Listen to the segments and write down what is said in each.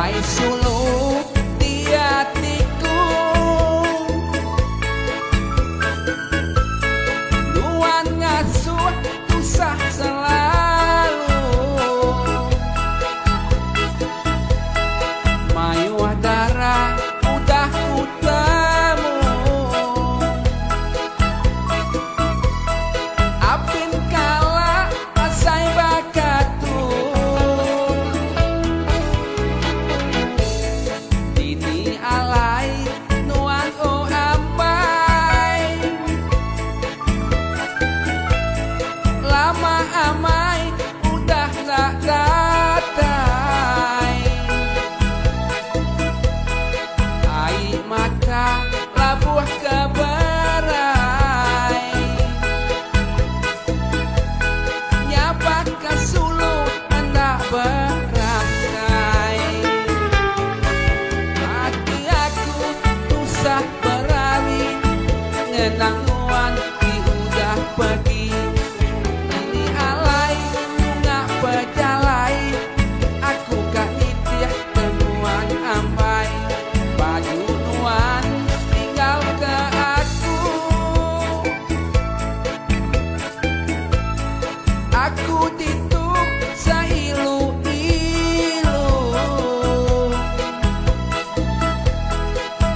Wai sulu di hatiku, nuan ngasuh usah selalu, mayuah darah udah kutemu, apin kala asai bakatu, dini alai nuan o amai, lama amai udah tak datai, ai mata labuh ke berai, nyapa ke sulu hendak berangkai, hati aku usah berani ngenang nuan di udah pergi, ini alai nggak berjalai, aku gak nitih temuan ampai, baju nuan tinggal ke aku tituk sailu-ilu,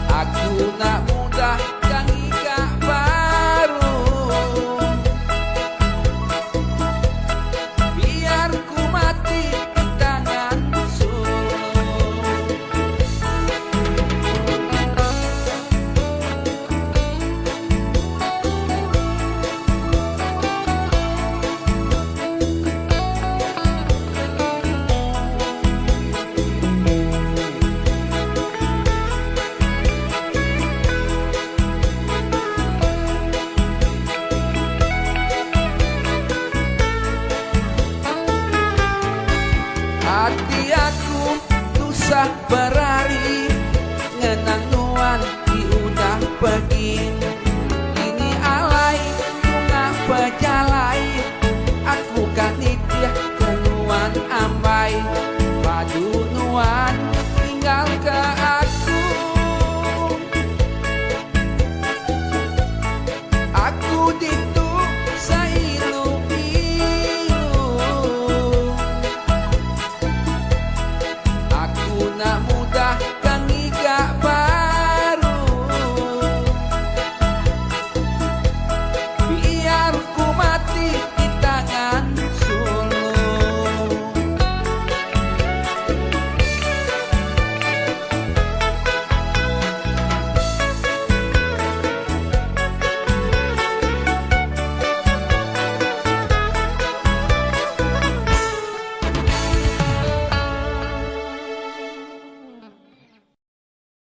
aku nak mudah jangi gak baru, biar ku mati di tangan sulung. Hati aku susah berat